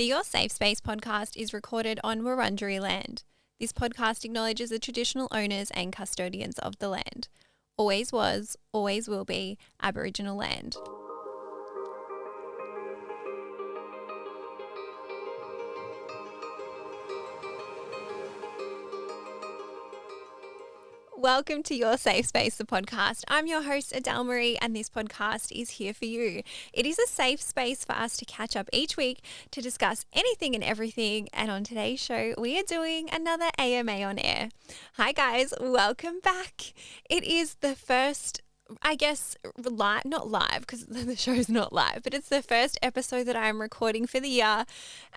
The Your Safe Space podcast is recorded on Wurundjeri land. This podcast acknowledges the traditional owners and custodians of the land. Always was, always will be Aboriginal land. Welcome to Your Safe Space, the podcast. I'm your host, Adele Marie, and this podcast is here for you. It is a safe space for us to catch up each week to discuss anything and everything. And on today's show, we are doing another AMA on air. Hi guys, welcome back. It is the first, I guess, not live because the show's not live, but it's the first episode that I'm recording for the year.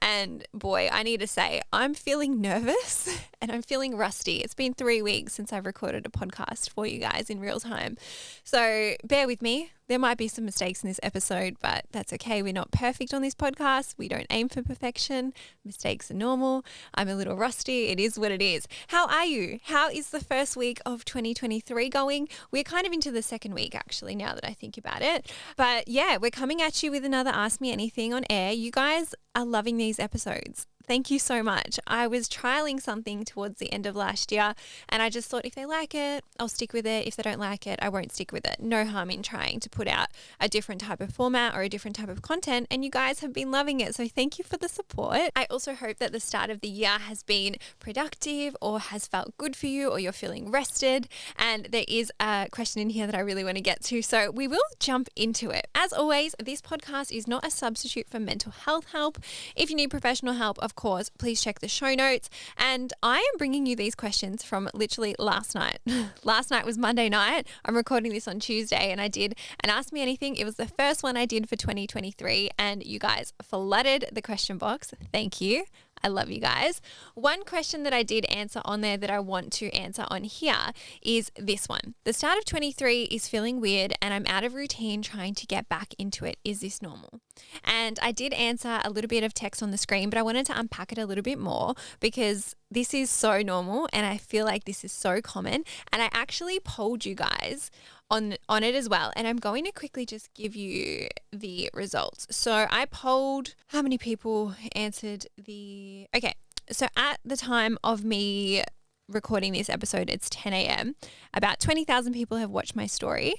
And boy, I need to say, I'm feeling nervous and I'm feeling rusty. It's been 3 weeks since I've recorded a podcast for you guys in real time. So bear with me. There might be some mistakes in this episode, but that's okay. We're not perfect on this podcast. We don't aim for perfection. Mistakes are normal. I'm a little rusty. It is what it is. How are you? How is the first week of 2023 going? We're kind of into the second week, actually, now that I think about it. But yeah, we're coming at you with another Ask Me Anything on air. You guys are loving these episodes. Thank you so much. I was trialing something towards the end of last year and I just thought if they like it, I'll stick with it. If they don't like it, I won't stick with it. No harm in trying to put out a different type of format or a different type of content, and you guys have been loving it. So thank you for the support. I also hope that the start of the year has been productive or has felt good for you, or you're feeling rested. And there is a question in here that I really want to get to. So we will jump into it. As always, this podcast is not a substitute for mental health help. If you need professional help, of course, please check the show notes. And I am bringing you these questions from literally last night. Last night was Monday night. I'm recording this on Tuesday and I did an Ask Me Anything. It was the first one I did for 2023 and you guys flooded the question box. Thank you. I love you guys. One question that I did answer on there that I want to answer on here is this one. The start of 23 is feeling weird and I'm out of routine trying to get back into it. Is this normal? And I did answer a little bit of text on the screen, but I wanted to unpack it a little bit more because this is so normal and I feel like this is so common. And I actually polled you guys on it as well. And I'm going to quickly just give you the results. So I polled how many people answered okay. So at the time of me recording this episode, it's 10 a.m. About 20,000 people have watched my story.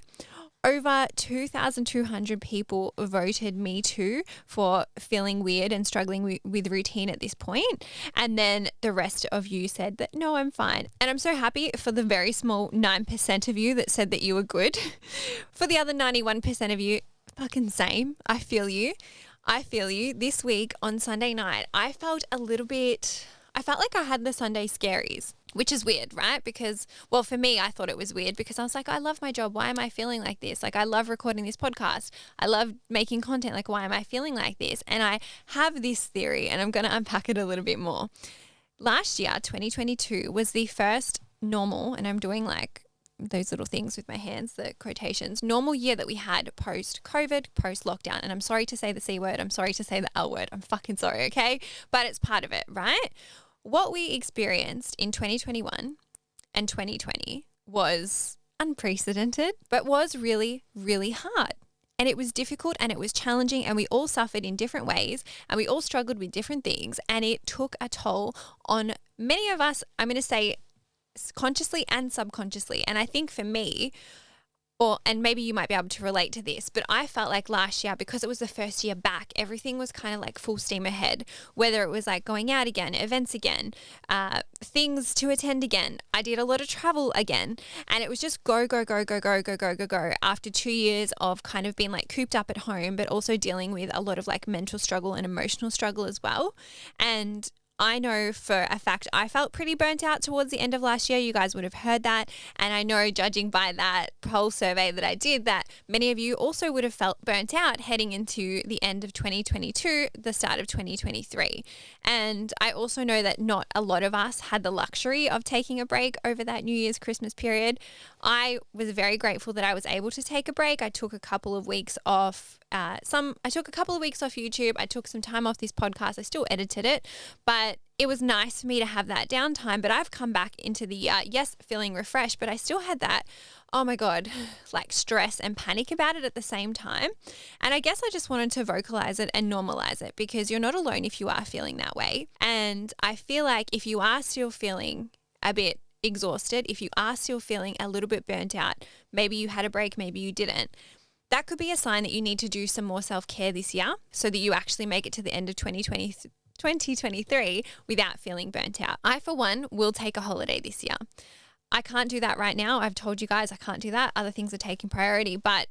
Over 2,200 people voted me too for feeling weird and struggling with routine at this point. And then the rest of you said that, no, I'm fine. And I'm so happy for the very small 9% of you that said that you were good. For the other 91% of you, fucking same. I feel you. This week on Sunday night, I felt like I had the Sunday scaries, which is weird, right? Because, well, for me, I thought it was weird because I was like, I love my job. Why am I feeling like this? Like, I love recording this podcast. I love making content. Like, why am I feeling like this? And I have this theory and I'm going to unpack it a little bit more. Last year, 2022, was the first normal, and I'm doing like those little things with my hands, the quotations, normal year that we had post-COVID, post-lockdown. And I'm sorry to say the C word. I'm sorry to say the L word. I'm fucking sorry, okay? But it's part of it, right? What we experienced in 2021 and 2020 was unprecedented, but was really, really hard. And it was difficult and it was challenging and we all suffered in different ways and we all struggled with different things. And it took a toll on many of us, I'm going to say consciously and subconsciously. And I think for me, and maybe you might be able to relate to this, but I felt like last year, because it was the first year back, everything was kind of like full steam ahead, whether it was like going out again, events again, things to attend again. I did a lot of travel again, and it was just go after 2 years of kind of being like cooped up at home, but also dealing with a lot of like mental struggle and emotional struggle as well. And I know for a fact I felt pretty burnt out towards the end of last year. You guys would have heard that. And I know, judging by that poll survey that I did, that many of you also would have felt burnt out heading into the end of 2022, the start of 2023. And I also know that not a lot of us had the luxury of taking a break over that New Year's Christmas period. I was very grateful that I was able to take a break. I took a couple of weeks off I took a couple of weeks off YouTube. I took some time off this podcast. I still edited it, but it was nice for me to have that downtime. But I've come back into the yes, feeling refreshed, but I still had that, oh my God, like stress and panic about it at the same time. And I guess I just wanted to vocalize it and normalize it, because you're not alone if you are feeling that way. And I feel like if you are still feeling a bit exhausted, if you are still feeling a little bit burnt out, maybe you had a break, maybe you didn't, that could be a sign that you need to do some more self-care this year so that you actually make it to the end of 2023 without feeling burnt out. I, for one, will take a holiday this year. I can't do that right now. I've told you guys I can't do that. Other things are taking priority. But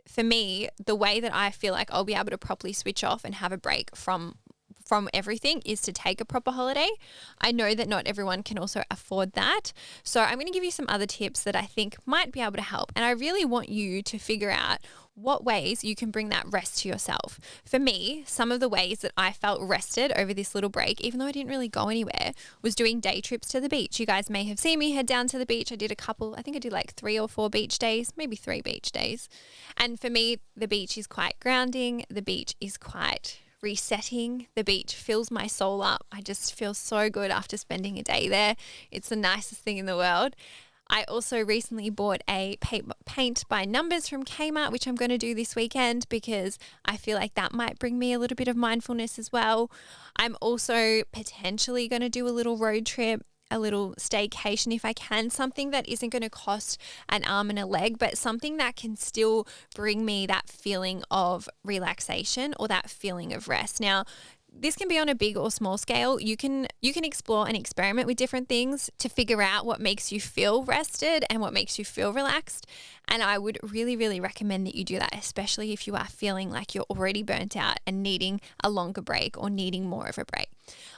for me, the way that I feel like I'll be able to properly switch off and have a break from everything is to take a proper holiday. I know that not everyone can also afford that. So I'm going to give you some other tips that I think might be able to help. And I really want you to figure out what ways you can bring that rest to yourself. For me, some of the ways that I felt rested over this little break, even though I didn't really go anywhere, was doing day trips to the beach. You guys may have seen me head down to the beach. I did a couple, I think I did like 3 or 4 beach days, maybe 3 beach days. And for me, the beach is quite grounding. The beach is quite resetting. The beach fills my soul up. I just feel so good after spending a day there. It's the nicest thing in the world. I also recently bought a paint by numbers from Kmart, which I'm going to do this weekend because I feel like that might bring me a little bit of mindfulness as well. I'm also potentially going to do a little road trip, a little staycation if I can, something that isn't going to cost an arm and a leg, but something that can still bring me that feeling of relaxation or that feeling of rest. Now, this can be on a big or small scale. You can explore and experiment with different things to figure out what makes you feel rested and what makes you feel relaxed. And I would really, really recommend that you do that, especially if you are feeling like you're already burnt out and needing a longer break or needing more of a break.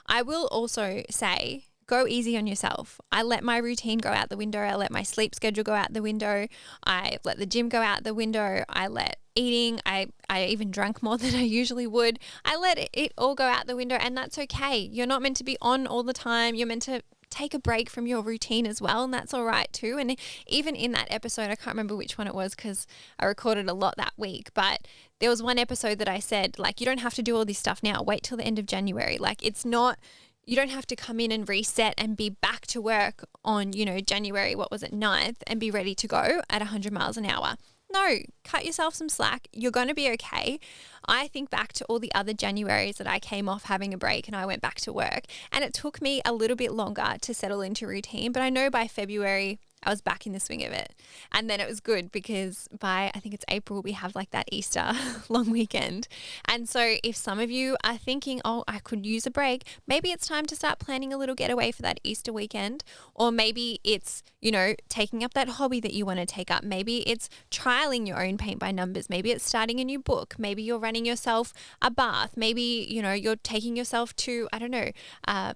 I will also say, go easy on yourself. I let my routine go out the window. I let my sleep schedule go out the window. I let the gym go out the window. I let eating. I even drank more than I usually would. I let it all go out the window, and that's okay. You're not meant to be on all the time. You're meant to take a break from your routine as well, and that's all right too. And even in that episode, I can't remember which one it was because I recorded a lot that week, but there was one episode that I said, like, you don't have to do all this stuff now. Wait till the end of January. Like, it's not, you don't have to come in and reset and be back to work on, January, 9th and be ready to go at 100 miles an hour. No, cut yourself some slack. You're going to be okay. I think back to all the other Januaries that I came off having a break and I went back to work, and it took me a little bit longer to settle into routine, but I know by February I was back in the swing of it. And then it was good because by, I think it's April, we have like that Easter long weekend. And so if some of you are thinking, oh, I could use a break, maybe it's time to start planning a little getaway for that Easter weekend. Or maybe it's, taking up that hobby that you want to take up. Maybe it's trialing your own paint by numbers. Maybe it's starting a new book. Maybe you're running yourself a bath. Maybe, you're taking yourself to,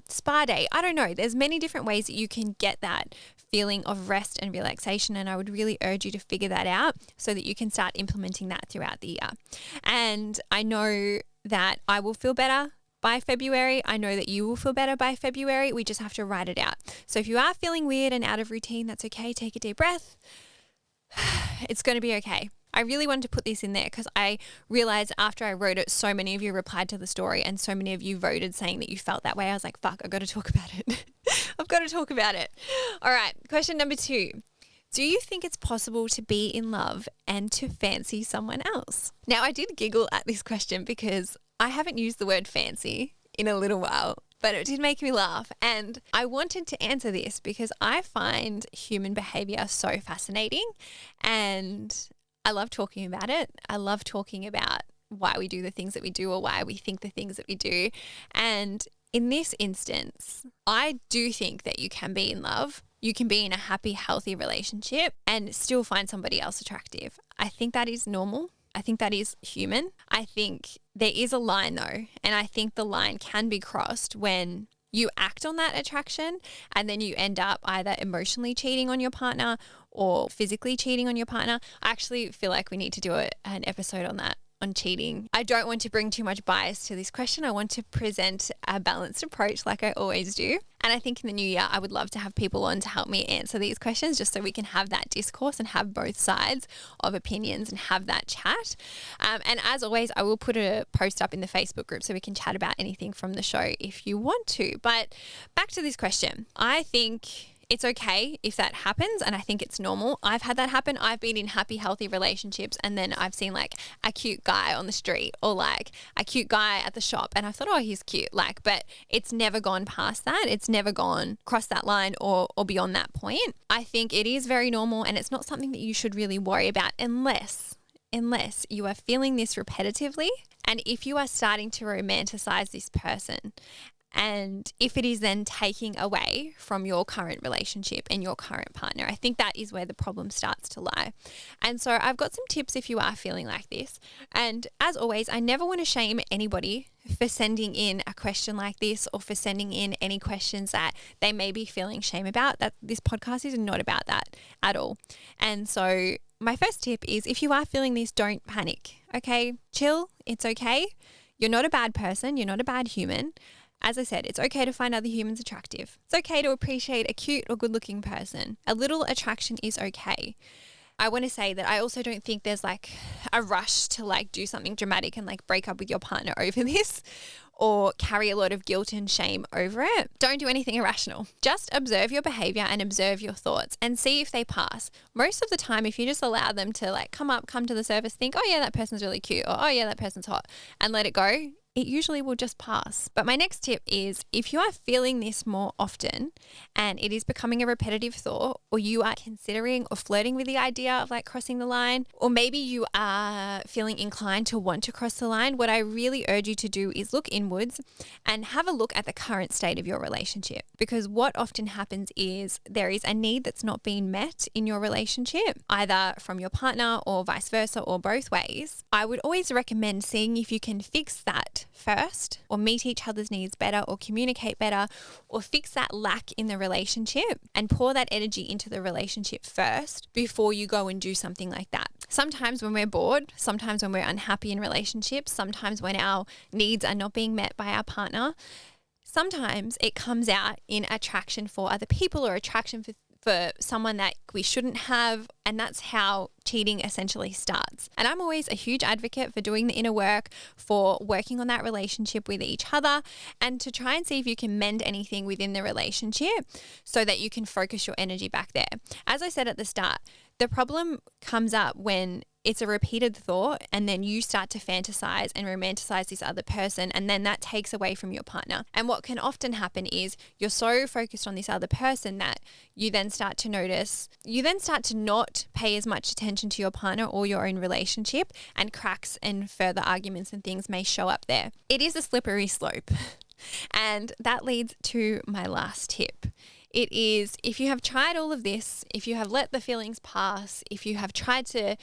spa day. I don't know. There's many different ways that you can get that feeling of rest and relaxation, and I would really urge you to figure that out so that you can start implementing that throughout the year. And I know that I will feel better by February. I know that you will feel better by February. We just have to write it out. So if you are feeling weird and out of routine, that's okay. Take a deep breath. It's going to be okay. I really wanted to put this in there because I realized after I wrote it, so many of you replied to the story and so many of you voted saying that you felt that way. I was like, fuck, I've got to talk about it. I've got to talk about it. All right. Question number 2. Do you think it's possible to be in love and to fancy someone else? Now, I did giggle at this question because I haven't used the word fancy in a little while, but it did make me laugh. And I wanted to answer this because I find human behavior so fascinating and I love talking about it. I love talking about why we do the things that we do or why we think the things that we do. And in this instance, I do think that you can be in love. You can be in a happy, healthy relationship and still find somebody else attractive. I think that is normal. I think that is human. I think there is a line though, and I think the line can be crossed when you act on that attraction and then you end up either emotionally cheating on your partner or physically cheating on your partner. I actually feel like we need to do an episode on that, on cheating. I don't want to bring too much bias to this question. I want to present a balanced approach like I always do. And I think in the new year, I would love to have people on to help me answer these questions just so we can have that discourse and have both sides of opinions and have that chat. And as always, I will put a post up in the Facebook group so we can chat about anything from the show if you want to. But back to this question. I think it's okay if that happens, and I think it's normal. I've had that happen. I've been in happy, healthy relationships, and then I've seen like a cute guy on the street or like a cute guy at the shop, and I thought, oh, he's cute. Like, but it's never gone past that. It's never gone across that line or beyond that point. I think it is very normal, and it's not something that you should really worry about unless you are feeling this repetitively, and if you are starting to romanticize this person. And if it is then taking away from your current relationship and your current partner, I think that is where the problem starts to lie. And so I've got some tips if you are feeling like this. And as always, I never want to shame anybody for sending in a question like this or for sending in any questions that they may be feeling shame about. That this podcast is not about that at all. And so my first tip is, if you are feeling this, don't panic. Okay, chill. It's okay. You're not a bad person. You're not a bad human. As I said, it's okay to find other humans attractive. It's okay to appreciate a cute or good-looking person. A little attraction is okay. I want to say that I also don't think there's like a rush to like do something dramatic and like break up with your partner over this or carry a lot of guilt and shame over it. Don't do anything irrational. Just observe your behavior and observe your thoughts and see if they pass. Most of the time, if you just allow them to like come to the surface, think, oh yeah, that person's really cute, or oh yeah, that person's hot, and let it go, it usually will just pass. But my next tip is, if you are feeling this more often and it is becoming a repetitive thought, or you are considering or flirting with the idea of like crossing the line, or maybe you are feeling inclined to want to cross the line, what I really urge you to do is look inwards and have a look at the current state of your relationship. Because what often happens is there is a need that's not being met in your relationship, either from your partner or vice versa or both ways. I would always recommend seeing if you can fix that first, or meet each other's needs better, or communicate better, or fix that lack in the relationship and pour that energy into the relationship first before you go and do something like that. Sometimes when we're bored, sometimes when we're unhappy in relationships, sometimes when our needs are not being met by our partner, sometimes it comes out in attraction for other people or attraction for someone that we shouldn't have, and that's how cheating essentially starts. And I'm always a huge advocate for doing the inner work, for working on that relationship with each other, and to try and see if you can mend anything within the relationship so that you can focus your energy back there. As I said at the start, the problem comes up when it's a repeated thought and then you start to fantasize and romanticize this other person, and then that takes away from your partner. And what can often happen is you're so focused on this other person that you then start to not pay as much attention to your partner or your own relationship, and cracks and further arguments and things may show up there. It is a slippery slope. And that leads to my last tip. It is, if you have tried all of this, if you have let the feelings pass, if you have tried to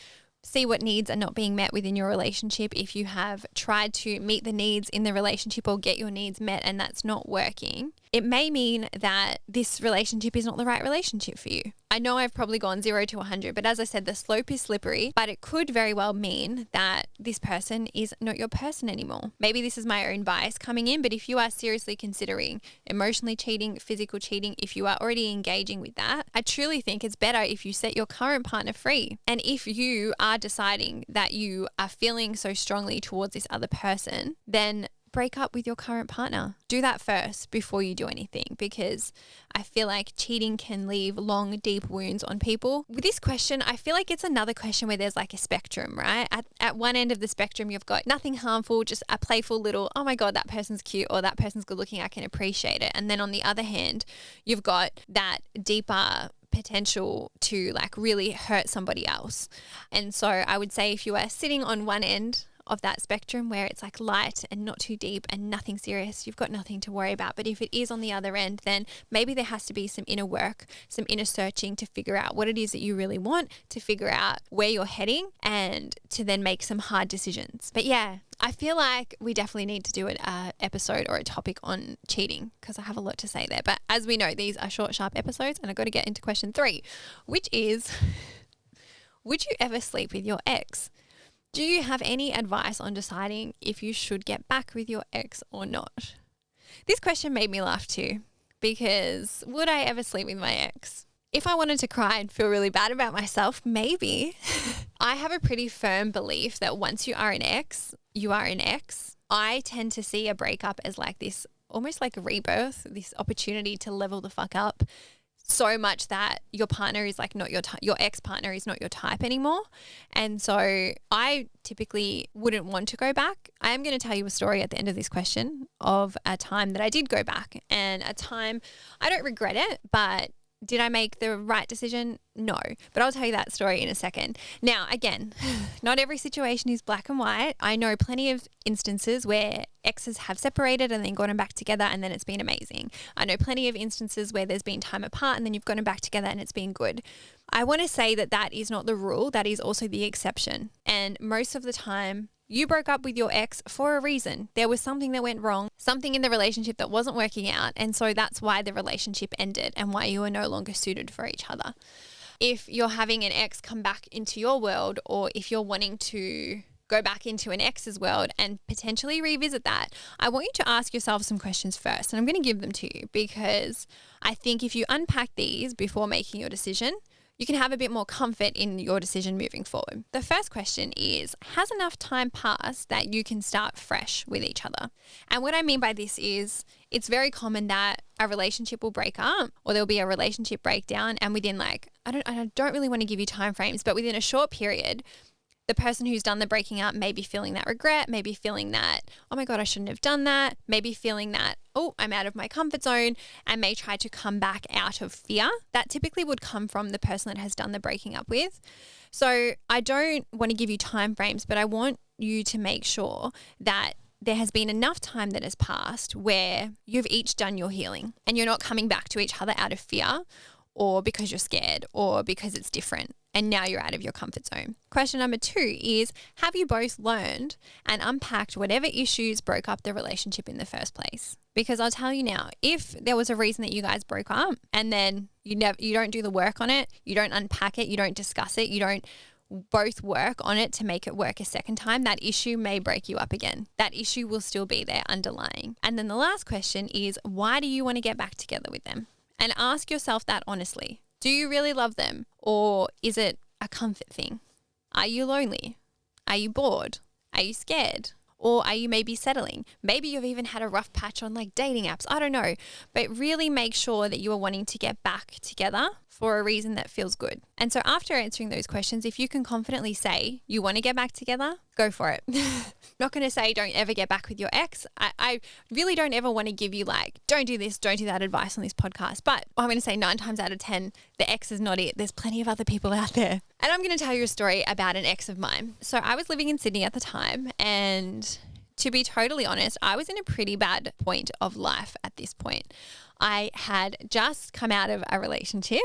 see what needs are not being met within your relationship, if you have tried to meet the needs in the relationship or get your needs met and that's not working, it may mean that this relationship is not the right relationship for you. I know I've probably gone 0 to 100, but as I said, the slope is slippery, but it could very well mean that this person is not your person anymore. Maybe this is my own bias coming in, but if you are seriously considering emotionally cheating, physical cheating, if you are already engaging with that, I truly think it's better if you set your current partner free. And if you are deciding that you are feeling so strongly towards this other person, then break up with your current partner. Do that first before you do anything, because I feel like cheating can leave long, deep wounds on people. With this question, I feel like it's another question where there's like a spectrum, right? At one end of the spectrum, you've got nothing harmful, just a playful little, oh my God, that person's cute, or that person's good looking, I can appreciate it. And then on the other hand, you've got that deeper potential to like really hurt somebody else. And so I would say, if you are sitting on one end of that spectrum where it's like light and not too deep and nothing serious, you've got nothing to worry about. But if it is on the other end, then maybe there has to be some inner work, some inner searching to figure out what it is that you really want, to figure out where you're heading, and to then make some hard decisions. But yeah, I feel like we definitely need to do an episode or a topic on cheating, because I have a lot to say there. But as we know, these are short, sharp episodes, and I've got to get into question 3, which is, would you ever sleep with your ex? Do you have any advice on deciding if you should get back with your ex or not? This question made me laugh too, because would I ever sleep with my ex? If I wanted to cry and feel really bad about myself, maybe. I have a pretty firm belief that once you are an ex, you are an ex. I tend to see a breakup as like this, almost like a rebirth, this opportunity to level the fuck up so much that your partner is like not your ex-partner is not your type anymore. And so I typically wouldn't want to go back. I am going to tell you a story at the end of this question of a time that I did go back, and a time I don't regret it, but did I make the right decision? No, but I'll tell you that story in a second. Now, again, not every situation is black and white. I know plenty of instances where exes have separated and then gotten back together and then it's been amazing. I know plenty of instances where there's been time apart and then you've gotten back together and it's been good. I want to say that that is not the rule. That is also the exception. And most of the time, you broke up with your ex for a reason. There was something that went wrong, something in the relationship that wasn't working out. And so that's why the relationship ended and why you are no longer suited for each other. If you're having an ex come back into your world, or if you're wanting to go back into an ex's world and potentially revisit that, I want you to ask yourself some questions first. And I'm going to give them to you because I think if you unpack these before making your decision, you can have a bit more comfort in your decision moving forward. The first question is, has enough time passed that you can start fresh with each other? And what I mean by this is, it's very common that a relationship will break up or there'll be a relationship breakdown, and within like, I don't really want to give you time frames, but within a short period, the person who's done the breaking up may be feeling that regret, maybe feeling that, oh my God, I shouldn't have done that, maybe feeling that, oh, I'm out of my comfort zone, and may try to come back out of fear. That typically would come from the person that has done the breaking up with. So I don't want to give you time frames, but I want you to make sure that there has been enough time that has passed where you've each done your healing and you're not coming back to each other out of fear or because you're scared or because it's different and now you're out of your comfort zone. Question number 2 is, have you both learned and unpacked whatever issues broke up the relationship in the first place? Because I'll tell you now, if there was a reason that you guys broke up and then you don't do the work on it, you don't unpack it, you don't discuss it, you don't both work on it to make it work a second time, that issue may break you up again. That issue will still be there underlying. And then the last question is, why do you want to get back together with them? And ask yourself that honestly. Do you really love them, or is it a comfort thing? Are you lonely? Are you bored? Are you scared? Or are you maybe settling? Maybe you've even had a rough patch on like dating apps. I don't know. But really make sure that you are wanting to get back together for a reason that feels good. And so after answering those questions, if you can confidently say you want to get back together, go for it. Not going to say don't ever get back with your ex. I really don't ever want to give you like, don't do this, don't do that advice on this podcast. But I'm going to say 9 times out of 10, the ex is not it. There's plenty of other people out there. And I'm going to tell you a story about an ex of mine. So I was living in Sydney at the time, and to be totally honest, I was in a pretty bad point of life at this point. I had just come out of a relationship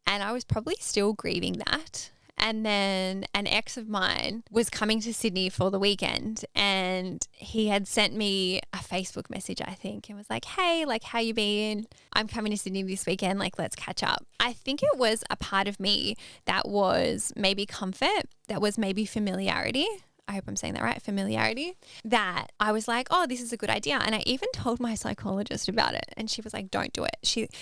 and I was probably still grieving that. And then an ex of mine was coming to Sydney for the weekend, and he had sent me a Facebook message, I think, and was like, hey, like, how you been? I'm coming to Sydney this weekend, like, let's catch up. I think it was a part of me that was maybe comfort, that was maybe familiarity. I hope I'm saying that right, familiarity, that I was like, oh, this is a good idea. And I even told my psychologist about it, and she was like, don't do it.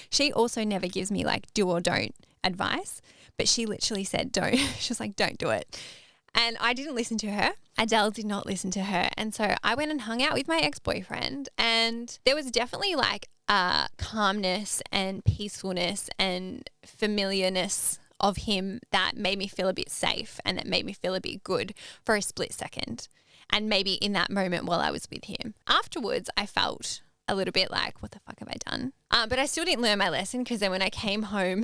She also never gives me like do or don't advice, but she literally said don't. She was like, don't do it. And I didn't listen to her. Adele did not listen to her. And so I went and hung out with my ex-boyfriend, and there was definitely like calmness and peacefulness and familiarness of him that made me feel a bit safe and that made me feel a bit good for a split second. And maybe in that moment while I was with him. Afterwards, I felt a little bit like, what the fuck have I done? But I still didn't learn my lesson, because then when I came home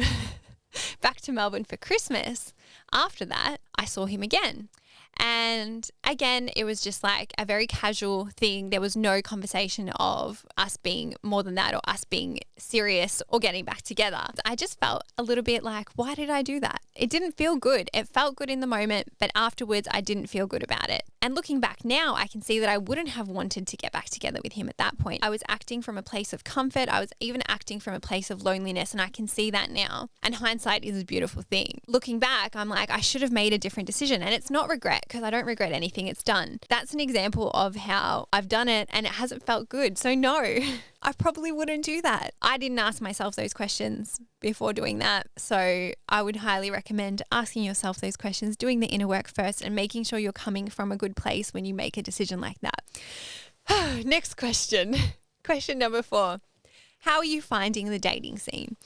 back to Melbourne for Christmas, after that, I saw him again. And again, it was just like a very casual thing. There was no conversation of us being more than that or us being serious or getting back together. I just felt a little bit like, why did I do that? It didn't feel good. It felt good in the moment, but afterwards I didn't feel good about it. And looking back now, I can see that I wouldn't have wanted to get back together with him at that point. I was acting from a place of comfort. I was even acting from a place of loneliness, and I can see that now. And hindsight is a beautiful thing. Looking back, I'm like, I should have made a different decision. And it's not regret, because I don't regret anything. It's done. That's an example of how I've done it and it hasn't felt good. So no, I probably wouldn't do that. I didn't ask myself those questions before doing that. So I would highly recommend asking yourself those questions, doing the inner work first, and making sure you're coming from a good place when you make a decision like that. Next question. Question number 4. How are you finding the dating scene?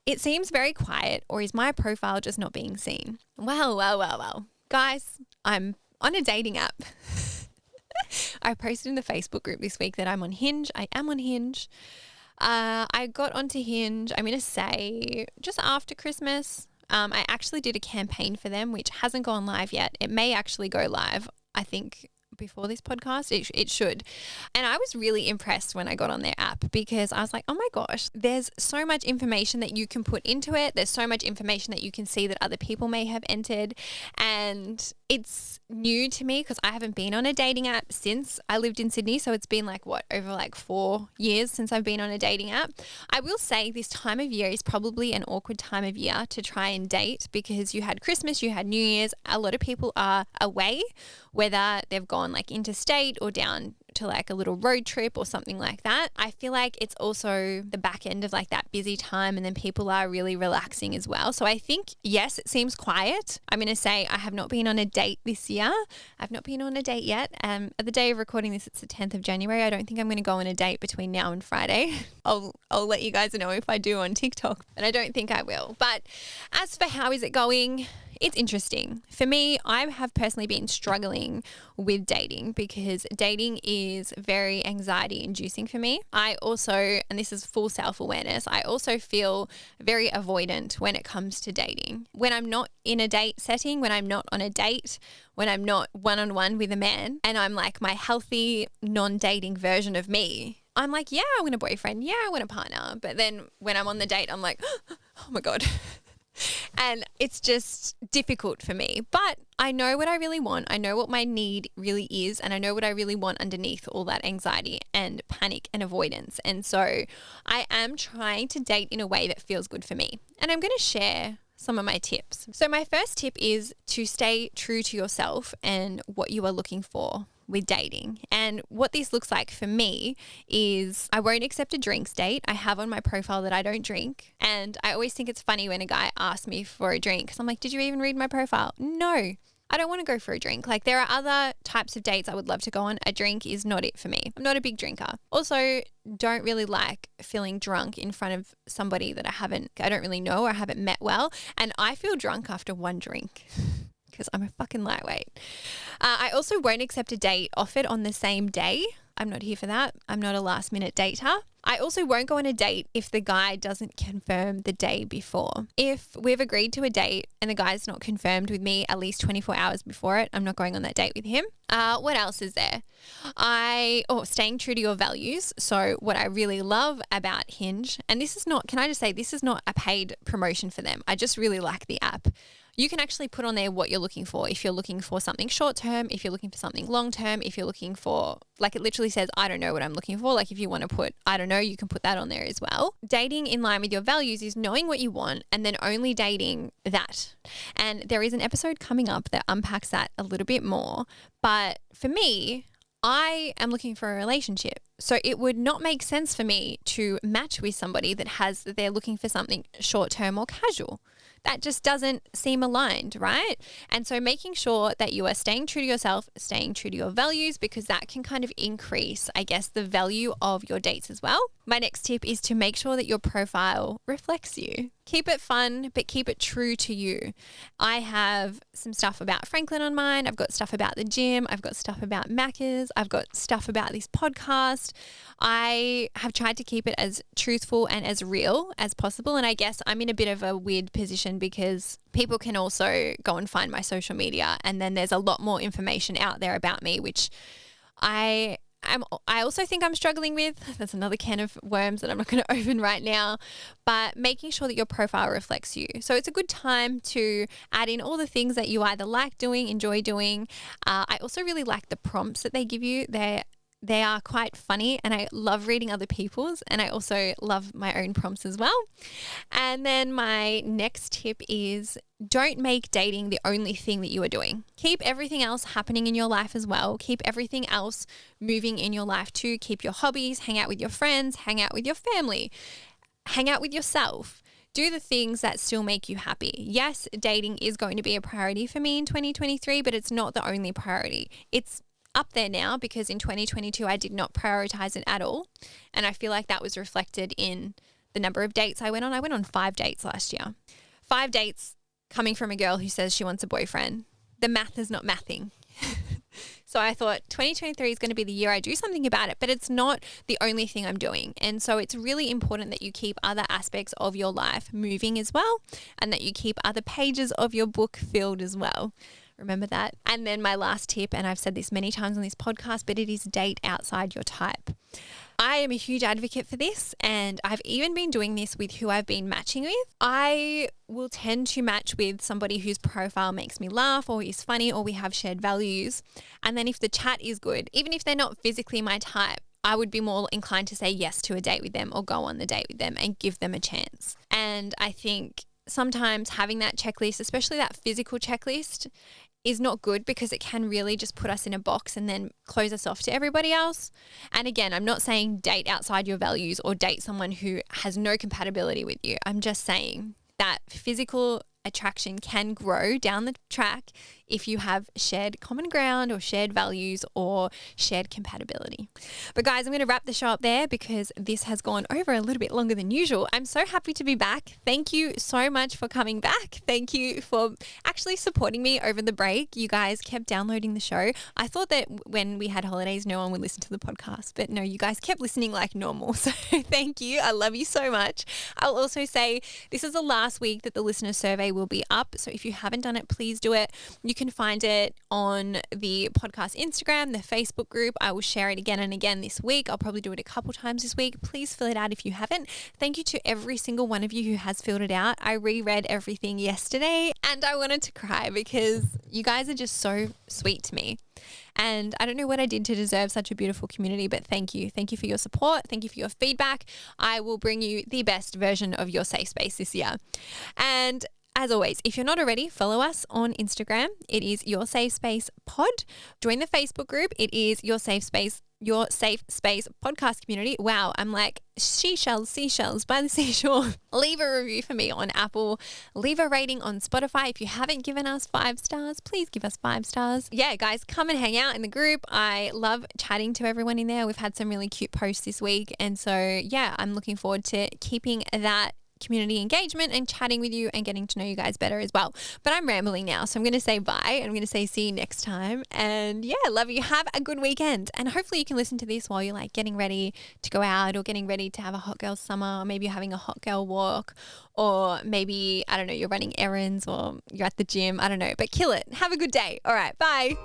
It seems very quiet, or is my profile just not being seen? Well. Guys, I'm on a dating app. I posted in the Facebook group this week that I'm on Hinge. I am on Hinge. I got onto Hinge, I'm going to say, just after Christmas. I actually did a campaign for them, which hasn't gone live yet. It may actually go live, I think, before this podcast. It should. And I was really impressed when I got on their app, because I was like, oh my gosh, there's so much information that you can put into it. There's so much information that you can see that other people may have entered. And it's new to me because I haven't been on a dating app since I lived in Sydney. So it's been over 4 years since I've been on a dating app. I will say this time of year is probably an awkward time of year to try and date, because you had Christmas, you had New Year's. A lot of people are away, whether they've gone interstate or down to a little road trip or something like that. I feel like it's also the back end of that busy time, and then people are really relaxing as well. So I think, yes, it seems quiet. I'm going to say I have not been on a date this year. I've not been on a date yet. At the day of recording this, it's the 10th of January. I don't think I'm going to go on a date between now and Friday. I'll let you guys know if I do on TikTok, but I don't think I will. But as for how is it going, it's interesting. For me, I have personally been struggling with dating, because dating is very anxiety inducing for me. I also, and this is full self-awareness, I also feel very avoidant when it comes to dating. When I'm not in a date setting, when I'm not on a date, when I'm not one-on-one with a man, and I'm my healthy non-dating version of me, I'm yeah, I want a boyfriend. Yeah, I want a partner. But then when I'm on the date, I'm oh my God. And it's just difficult for me. But I know what I really want. I know what my need really is. And I know what I really want underneath all that anxiety and panic and avoidance. And so I am trying to date in a way that feels good for me. And I'm going to share some of my tips. So my first tip is to stay true to yourself and what you are looking for with dating. And what this looks like for me is I won't accept a drinks date. I have on my profile that I don't drink. And I always think it's funny when a guy asks me for a drink, because I'm did you even read my profile? No, I don't want to go for a drink. There are other types of dates I would love to go on. A drink is not it for me. I'm not a big drinker. Also, don't really like feeling drunk in front of somebody that I don't really know or haven't met well. And I feel drunk after one drink. Because I'm a fucking lightweight. I also won't accept a date offered on the same day. I'm not here for that. I'm not a last minute dater. I also won't go on a date if the guy doesn't confirm the day before. If we've agreed to a date and the guy's not confirmed with me at least 24 hours before it, I'm not going on that date with him. What else is there? Staying true to your values. So what I really love about Hinge, and this is not a paid promotion for them. I just really like the app. You can actually put on there what you're looking for. If you're looking for something short term, if you're looking for something long term, if you're looking for, it literally says, I don't know what I'm looking for. If you want to put, I don't know, you can put that on there as well. Dating in line with your values is knowing what you want and then only dating that. And there is an episode coming up that unpacks that a little bit more. But for me, I am looking for a relationship. So it would not make sense for me to match with somebody that they're looking for something short term or casual. That just doesn't seem aligned, right? And so making sure that you are staying true to yourself, staying true to your values, because that can kind of increase, the value of your dates as well. My next tip is to make sure that your profile reflects you. Keep it fun, but keep it true to you. I have some stuff about Franklin on mine. I've got stuff about the gym. I've got stuff about Macca's. I've got stuff about this podcast. I have tried to keep it as truthful and as real as possible. And I guess I'm in a bit of a weird position because people can also go and find my social media, and then there's a lot more information out there about me, which I also think I'm struggling with. That's another can of worms that I'm not going to open right now, but making sure that your profile reflects you. So it's a good time to add in all the things that you either like doing, enjoy doing. I also really like the prompts that they give you. They are quite funny, and I love reading other people's, and I also love my own prompts as well. And then my next tip is don't make dating the only thing that you are doing. Keep everything else happening in your life as well. Keep everything else moving in your life too. Keep your hobbies, hang out with your friends, hang out with your family, hang out with yourself. Do the things that still make you happy. Yes, dating is going to be a priority for me in 2023, but it's not the only priority. It's up there now because in 2022, I did not prioritize it at all. And I feel like that was reflected in the number of dates I went on. I went on 5 dates last year. 5 dates coming from a girl who says she wants a boyfriend. The math is not mathing. So I thought 2023 is going to be the year I do something about it, but it's not the only thing I'm doing. And so it's really important that you keep other aspects of your life moving as well, and that you keep other pages of your book filled as well. Remember that. And then my last tip, and I've said this many times on this podcast, but it is date outside your type. I am a huge advocate for this, and I've even been doing this with who I've been matching with. I will tend to match with somebody whose profile makes me laugh or is funny or we have shared values. And then if the chat is good, even if they're not physically my type, I would be more inclined to say yes to a date with them or go on the date with them and give them a chance. And I think sometimes having that checklist, especially that physical checklist, is not good because it can really just put us in a box and then close us off to everybody else. And again, I'm not saying date outside your values or date someone who has no compatibility with you. I'm just saying that physical attraction can grow down the track if you have shared common ground or shared values or shared compatibility. But guys, I'm going to wrap the show up there because this has gone over a little bit longer than usual. I'm so happy to be back. Thank you so much for coming back. Thank you for actually supporting me over the break. You guys kept downloading the show. I thought that when we had holidays, no one would listen to the podcast, but no, you guys kept listening like normal. So thank you. I love you so much. I'll also say this is the last week that the listener survey will be up. So if you haven't done it, please do it. You can find it on the podcast Instagram, the Facebook group. I will share it again and again this week. I'll probably do it a couple times this week. Please fill it out if you haven't. Thank you to every single one of you who has filled it out. I reread everything yesterday and I wanted to cry because you guys are just so sweet to me. And I don't know what I did to deserve such a beautiful community, but thank you. Thank you for your support. Thank you for your feedback. I will bring you the best version of your safe space this year. And as always, if you're not already, follow us on Instagram. It is Your Safe Space Pod. Join the Facebook group. It is Your Safe Space podcast community. Wow, I'm like seashells by the seashore. Leave a review for me on Apple. Leave a rating on Spotify. If you haven't given us 5 stars, please give us 5 stars. Yeah, guys, come and hang out in the group. I love chatting to everyone in there. We've had some really cute posts this week. And so, yeah, I'm looking forward to keeping that community engagement and chatting with you and getting to know you guys better as well. But I'm rambling now, so I'm going to say bye. I'm going to say see you next time. And yeah, love you. Have a good weekend. And hopefully you can listen to this while you're like getting ready to go out or getting ready to have a hot girl summer, or maybe you're having a hot girl walk, or maybe, I don't know, you're running errands or you're at the gym. I don't know, but kill it. Have a good day. All right, bye.